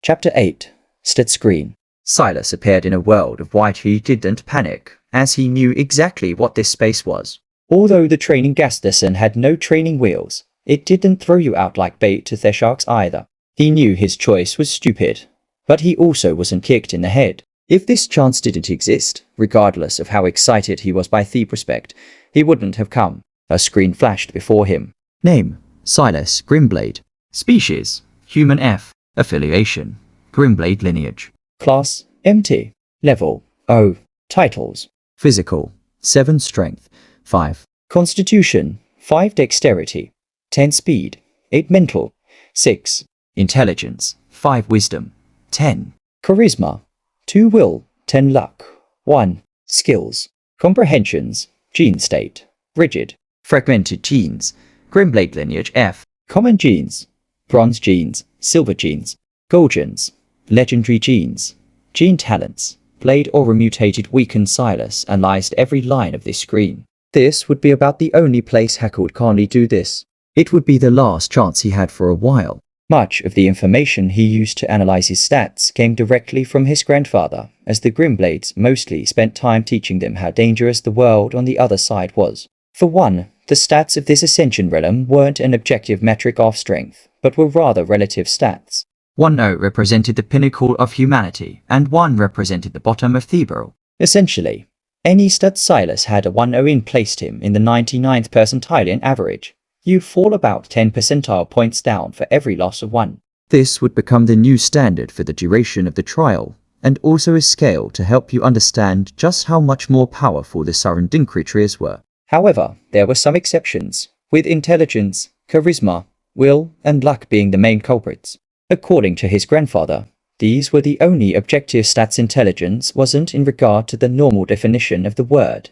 Chapter 8. Stat Screen. Sylas appeared in a world of white. He didn't panic, as he knew exactly what this space was. Although the training gas station had no training wheels, it didn't throw you out like bait to their sharks either. He knew his choice was stupid, but he also wasn't kicked in the head. If this chance didn't exist, regardless of how excited he was by the prospect, he wouldn't have come. A screen flashed before him. Name: Sylas Grimblade. Species: Human. F. Affiliation: Grimblade lineage. Class: MT. Level: O. Titles: Physical: 7 Strength, 5 Constitution, 5 Dexterity, 10 Speed, 8 Mental, 6 Intelligence, 5 Wisdom, 10 Charisma, 2 Will, 10 Luck, 1 Skills. Comprehensions: Gene State: Rigid. Fragmented Genes: Grimblade lineage. F. Common Genes: Bronze Genes, Silver Genes, Gold Genes. Legendary Genes: Gene Talents. Blade or mutated weakened. Sylas analyzed every line of this screen. This would be about the only place he could currently do this. It would be the last chance he had for a while. Much of the information he used to analyze his stats came directly from his grandfather, as the Grimblades mostly spent time teaching them how dangerous the world on the other side was. For one, the stats of this Ascension realm weren't an objective metric of strength, but were rather relative stats. 1 note represented the pinnacle of humanity, and 1 represented the bottom of the barrel. Essentially, any stat Sylas had a 1 in placed him in the 99th percentile in average. You fall about 10 percentile points down for every loss of 1. This would become the new standard for the duration of the trial, and also a scale to help you understand just how much more powerful the surrounding creatures were. However, there were some exceptions, with intelligence, charisma, will, and luck being the main culprits. According to his grandfather, these were the only objective stats. Intelligence wasn't in regard to the normal definition of the word,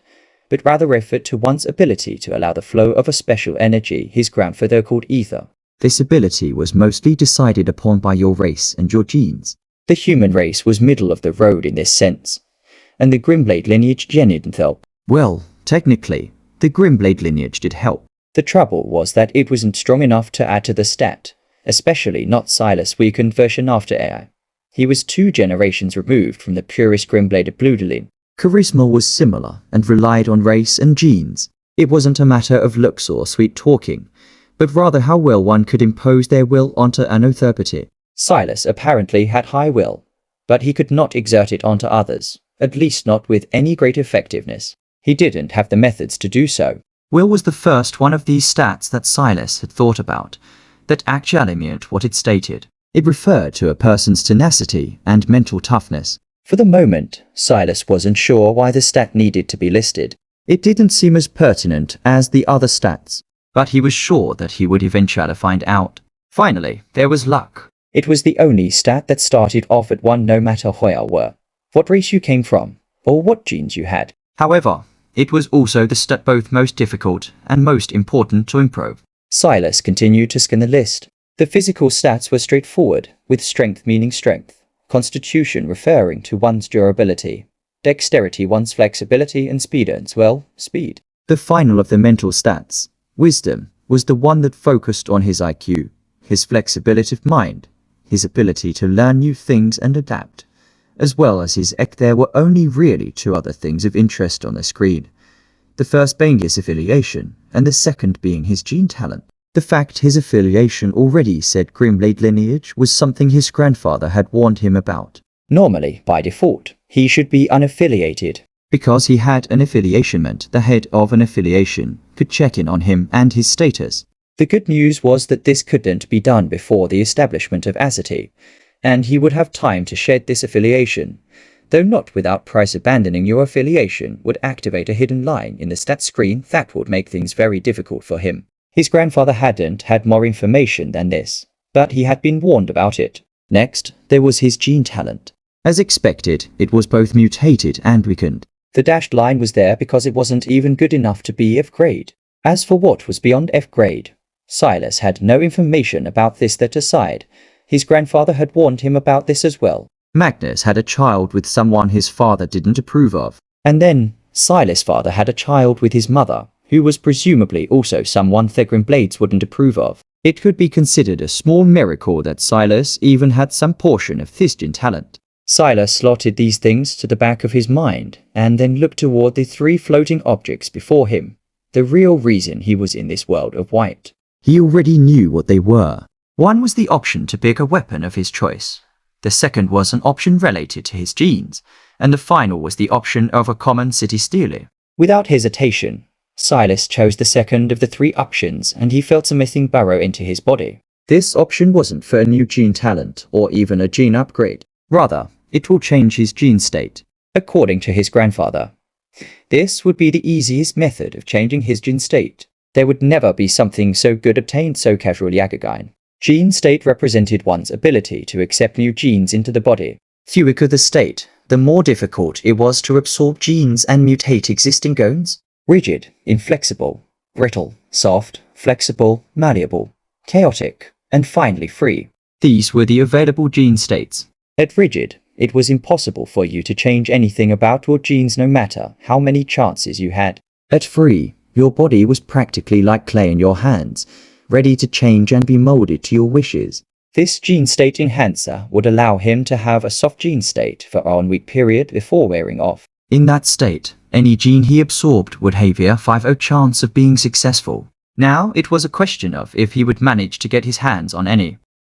but rather referred to one's ability to allow the flow of a special energy his grandfather called ether. This ability was mostly decided upon by your race and your genes. The human race was middle of the road in this sense, and the Grimblade lineage didn't help. Well, technically, the Grimblade lineage did help. The trouble was that it wasn't strong enough to add to the stat, especially not Sylas' weakened version after AI. He was 2 generations removed from the purest Grimblade bloodline. Charisma was similar and relied on race and genes. It wasn't a matter of looks or sweet talking, but rather how well one could impose their will onto an other party. Sylas apparently had high will, but he could not exert it onto others, at least not with any great effectiveness. He didn't have the methods to do so. Will was the first one of these stats that Sylas had thought about that actually meant what it stated. It referred to a person's tenacity and mental toughness. For the moment, Sylas wasn't sure why the stat needed to be listed. It didn't seem as pertinent as the other stats, but he was sure that he would eventually find out. Finally, there was luck. It was the only stat that started off at 1 no matter who you were, what race you came from, or what genes you had. However, it was also the stat both most difficult and most important to improve. Sylas continued to scan the list. The physical stats were straightforward, with strength meaning strength, constitution referring to one's durability, dexterity one's flexibility, and speed speed. The final of the mental stats, wisdom, was the one that focused on his IQ, his flexibility of mind, his ability to learn new things and adapt, as well as his EQ. There were only really 2 other things of interest on the screen. The first being his affiliation, and the second being his gene talent. The fact his affiliation already said Grimblade lineage was something his grandfather had warned him about. Normally, by default, he should be unaffiliated. Because he had an affiliation meant the head of an affiliation could check in on him and his status. The good news was that this couldn't be done before the establishment of Ascension, and he would have time to shed this affiliation, though not without price. Abandoning your affiliation would activate a hidden line in the stats screen that would make things very difficult for him. His grandfather hadn't had more information than this, but he had been warned about it. Next, there was his gene talent. As expected, it was both mutated and weakened. The dashed line was there because it wasn't even good enough to be F grade. As for what was beyond F grade, Sylas had no information about this. That aside, his grandfather had warned him about this as well. Magnus had a child with someone his father didn't approve of. And then, Sylas' father had a child with his mother, who was presumably also someone the Grimblades wouldn't approve of. It could be considered a small miracle that Sylas even had some portion of this gene talent. Sylas slotted these things to the back of his mind and then looked toward the 3 floating objects before him, the real reason he was in this world of white. He already knew what they were. One was the option to pick a weapon of his choice. The second was an option related to his genes, and the final was the option of a common city Stele. Without hesitation, Sylas chose the second of the 3 options, and he felt something burrow into his body. This option wasn't for a new gene talent or even a gene upgrade. Rather, it will change his gene state, according to his grandfather. This would be the easiest method of changing his gene state. There would never be something so good obtained so casually again. Gene state represented one's ability to accept new genes into the body. The weaker the state, the more difficult it was to absorb genes and mutate existing genes. Rigid, inflexible, brittle, soft, flexible, malleable, chaotic, and finally free. These were the available gene states. At rigid, it was impossible for you to change anything about your genes no matter how many chances you had. At free, your body was practically like clay in your hands, ready to change and be molded to your wishes. This gene state enhancer would allow him to have a soft gene state for a 1-week period before wearing off. In that state, any gene he absorbed would have a 50% chance of being successful. Now it was a question of if he would manage to get his hands on any.